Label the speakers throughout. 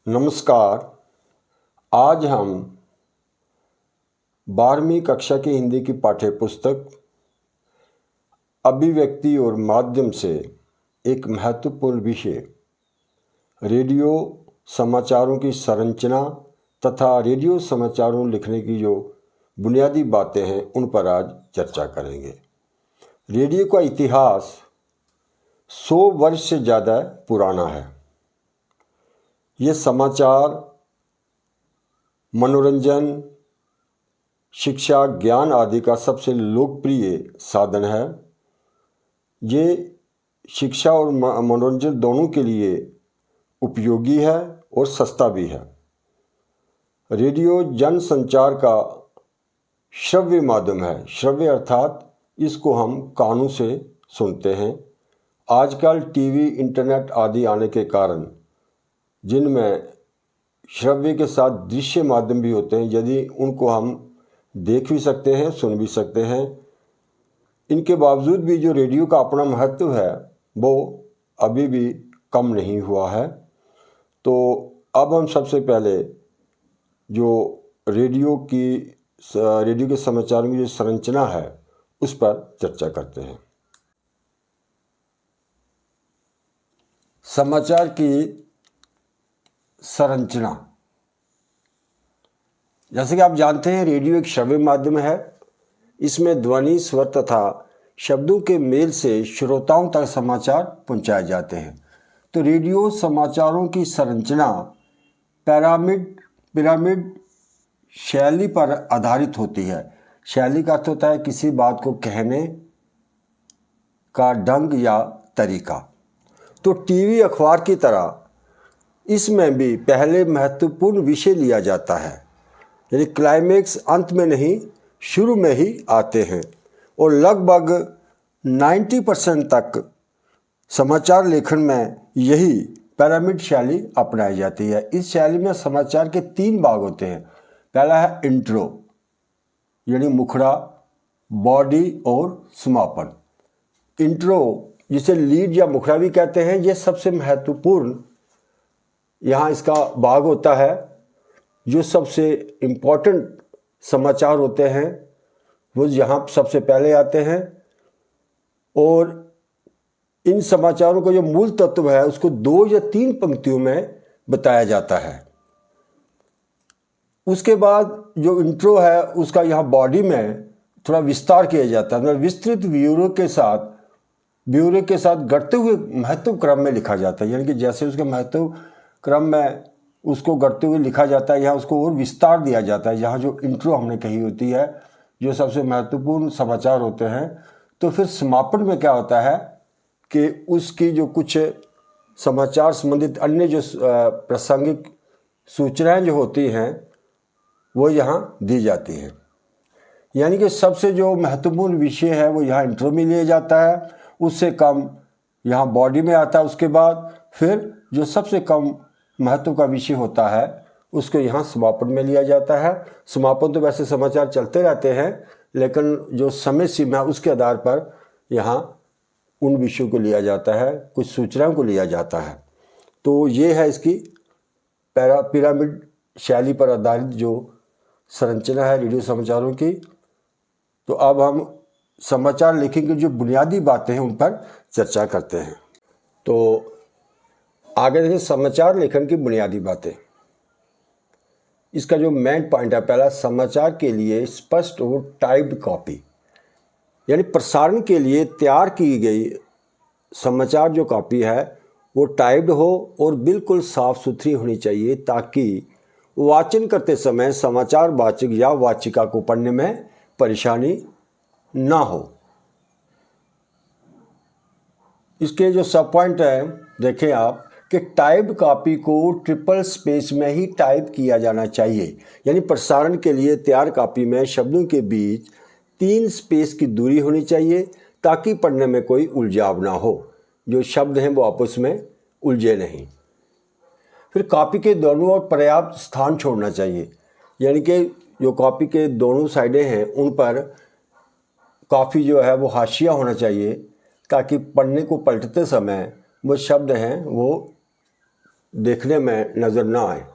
Speaker 1: नमस्कार। आज हम 12वीं कक्षा की हिंदी की पाठ्य पुस्तक अभिव्यक्ति और माध्यम से एक महत्वपूर्ण विषय रेडियो समाचारों की संरचना तथा रेडियो समाचारों लिखने की जो बुनियादी बातें हैं उन पर आज चर्चा करेंगे। रेडियो का इतिहास 100 वर्ष से ज़्यादा पुराना है। ये समाचार, मनोरंजन, शिक्षा, ज्ञान आदि का सबसे लोकप्रिय साधन है। ये शिक्षा और मनोरंजन दोनों के लिए उपयोगी है और सस्ता भी है। रेडियो जनसंचार का श्रव्य माध्यम है। श्रव्य अर्थात इसको हम कानों से सुनते हैं। आजकल टीवी, इंटरनेट आदि आने के कारण जिनमें श्रव्य के साथ दृश्य माध्यम भी होते हैं, यदि उनको हम देख भी सकते हैं, सुन भी सकते हैं। इनके बावजूद भी जो रेडियो का अपना महत्व है वो अभी भी कम नहीं हुआ है। तो अब हम सबसे पहले जो रेडियो के समाचारों की जो संरचना है उस पर चर्चा करते हैं। समाचार की संरचना, जैसे कि आप जानते हैं, रेडियो एक श्रव्य माध्यम है। इसमें ध्वनि, स्वर तथा शब्दों के मेल से श्रोताओं तक समाचार पहुंचाए जाते हैं। तो रेडियो समाचारों की संरचना पिरामिड शैली पर आधारित होती है। शैली का अर्थ होता है किसी बात को कहने का ढंग या तरीका। तो टीवी, अखबार की तरह इसमें भी पहले महत्वपूर्ण विषय लिया जाता है, यानी क्लाइमेक्स अंत में नहीं शुरू में ही आते हैं। और लगभग 90% तक समाचार लेखन में यही पिरामिड शैली अपनाई जाती है। इस शैली में समाचार के 3 भाग होते हैं। पहला है इंट्रो, यानी मुखड़ा, बॉडी और समापन। इंट्रो, जिसे लीड या मुखड़ा भी कहते हैं, ये सबसे महत्वपूर्ण यहाँ इसका भाग होता है। जो सबसे इम्पोर्टेंट समाचार होते हैं वो यहाँ सबसे पहले आते हैं और इन समाचारों का जो मूल तत्व है उसको 2 या 3 पंक्तियों में बताया जाता है। उसके बाद जो इंट्रो है उसका यहाँ बॉडी में थोड़ा विस्तार किया जाता है, मतलब विस्तृत ब्यूरो के साथ घटते हुए महत्व क्रम में लिखा जाता है। यानी कि जैसे उसके महत्व क्रम में उसको घटते हुए लिखा जाता है, यहाँ उसको और विस्तार दिया जाता है। यहाँ जो इंट्रो हमने कही होती है, जो सबसे महत्वपूर्ण समाचार होते हैं, तो फिर समापन में क्या होता है कि उसकी जो कुछ समाचार संबंधित अन्य जो प्रासंगिक सूचनाएं जो होती हैं वो यहाँ दी जाती हैं। यानी कि सबसे जो महत्वपूर्ण विषय है वो यहाँ इंट्रो में लिया जाता है, उससे कम यहाँ बॉडी में आता है। उसके बाद फिर जो सबसे कम महत्व का विषय होता है उसको यहाँ समापन में लिया जाता है। समापन तो वैसे समाचार चलते रहते हैं, लेकिन जो समय सीमा है उसके आधार पर यहाँ उन विषयों को लिया जाता है, कुछ सूचनाओं को लिया जाता है। तो ये है इसकी पिरामिड शैली पर आधारित जो संरचना है रेडियो समाचारों की। तो अब हम समाचार लेखन की जो बुनियादी बातें हैं उन पर चर्चा करते हैं। तो आगे देखिए, समाचार लेखन की बुनियादी बातें। इसका जो मेन पॉइंट है, पहला, समाचार के लिए स्पष्ट और टाइप्ड कॉपी, यानी प्रसारण के लिए तैयार की गई समाचार जो कॉपी है वो टाइप्ड हो और बिल्कुल साफ सुथरी होनी चाहिए, ताकि वाचन करते समय समाचार वाचक या वाचिका को पढ़ने में परेशानी ना हो। इसके जो सब पॉइंट है देखें आप कि टाइप्ड कॉपी को ट्रिपल स्पेस में ही टाइप किया जाना चाहिए। यानी प्रसारण के लिए तैयार कॉपी में शब्दों के बीच 3 स्पेस की दूरी होनी चाहिए, ताकि पढ़ने में कोई उलझाव ना हो, जो शब्द हैं वो आपस में उलझे नहीं। फिर कॉपी के दोनों ओर पर्याप्त स्थान छोड़ना चाहिए, यानी कि जो कॉपी के दोनों साइडें हैं उन पर काफ़ी जो है वो हाशिया होना चाहिए, ताकि पढ़ने को पलटते समय वो शब्द हैं वो देखने में नज़र ना आए,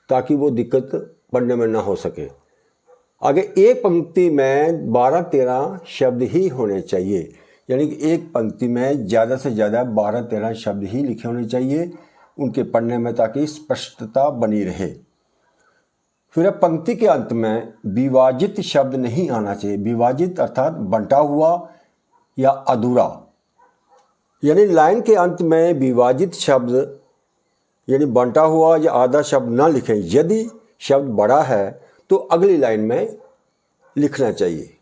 Speaker 1: ताकि वो दिक्कत पढ़ने में ना हो सके। आगे एक पंक्ति में 12-13 शब्द ही होने चाहिए, यानी कि एक पंक्ति में ज़्यादा से ज़्यादा 12-13 शब्द ही लिखे होने चाहिए उनके पढ़ने में, ताकि स्पष्टता बनी रहे। फिर अब पंक्ति के अंत में विभाजित शब्द नहीं आना चाहिए। विभाजित अर्थात बंटा हुआ या अधूरा, यानी लाइन के अंत में विभाजित शब्द यानी बंटा हुआ या आधा शब्द ना लिखें। यदि शब्द बड़ा है तो अगली लाइन में लिखना चाहिए।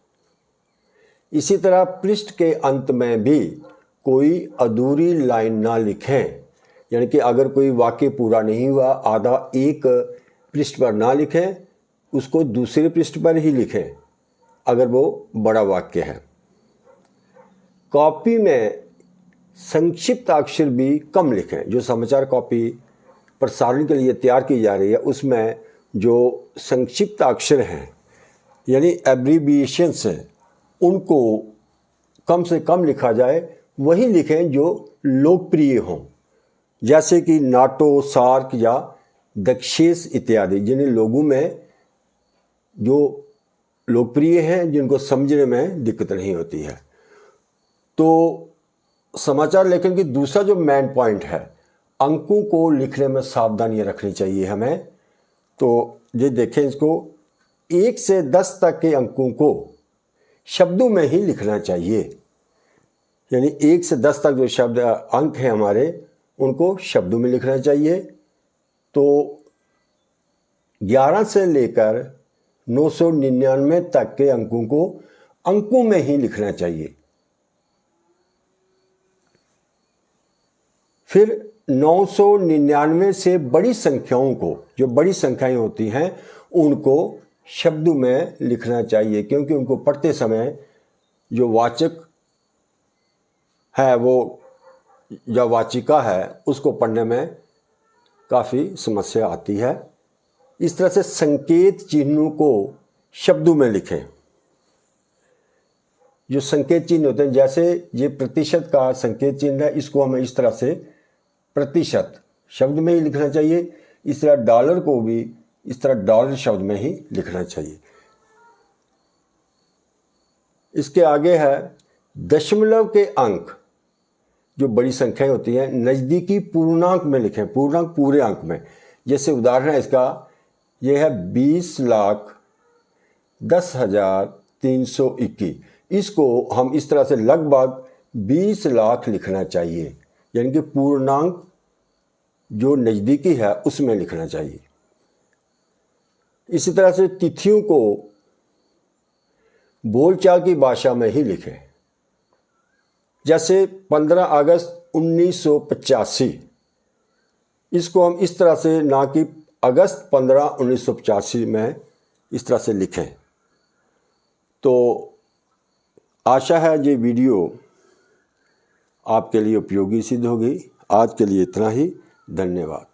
Speaker 1: इसी तरह पृष्ठ के अंत में भी कोई अधूरी लाइन ना लिखें, यानी कि अगर कोई वाक्य पूरा नहीं हुआ, आधा एक पृष्ठ पर ना लिखें, उसको दूसरे पृष्ठ पर ही लिखें अगर वो बड़ा वाक्य है। कॉपी में संक्षिप्त अक्षर भी कम लिखें। जो समाचार कॉपी प्रसारण के लिए तैयार की जा रही है, उसमें जो संक्षिप्त अक्षर हैं यानी एब्रीविएशंस हैं, उनको कम से कम लिखा जाए। वही लिखें जो लोकप्रिय हों, जैसे कि नाटो, सार्क या दक्षेस इत्यादि, जिन्हें लोगों में जो लोकप्रिय हैं, जिनको समझने में दिक्कत नहीं होती है। तो समाचार लेखन की दूसरा जो मेन पॉइंट है, अंकों को लिखने में सावधानियां रखनी चाहिए हमें। तो ये देखें, इसको 1 से 10 तक के अंकों को शब्दों में ही लिखना चाहिए, यानी 1 से 10 तक जो शब्द अंक हैं हमारे, उनको शब्दों में लिखना चाहिए। तो 11 से लेकर 999 तक के अंकों को अंकों में ही लिखना चाहिए। फिर 999 से बड़ी संख्याओं को, जो बड़ी संख्याएं होती हैं, उनको शब्दों में लिखना चाहिए, क्योंकि उनको पढ़ते समय जो वाचक है वो या वाचिका है, उसको पढ़ने में काफ़ी समस्या आती है। इस तरह से संकेत चिन्हों को शब्दों में लिखें। जो संकेत चिन्ह होते हैं, जैसे ये प्रतिशत का संकेत चिन्ह है, इसको हमें इस तरह से प्रतिशत शब्द में ही लिखना चाहिए। इस तरह डॉलर को भी इस तरह डॉलर शब्द में ही लिखना चाहिए। इसके आगे है दशमलव के अंक, जो बड़ी संख्याएं होती हैं, नज़दीकी पूर्णांक में लिखें, पूर्णांक पूरे अंक में। जैसे उदाहरण है इसका, यह है 20,10,321। इसको हम इस तरह से लगभग 20 लाख लिखना चाहिए, यानी कि पूर्णांक जो नज़दीकी है उसमें लिखना चाहिए। इसी तरह से तिथियों को बोलचाल की भाषा में ही लिखें। जैसे 15 अगस्त 1985, इसको हम इस तरह से, ना कि अगस्त 15, 1985 में इस तरह से लिखें। तो आशा है ये वीडियो आपके लिए उपयोगी सिद्ध होगी। आज के लिए इतना ही। धन्यवाद।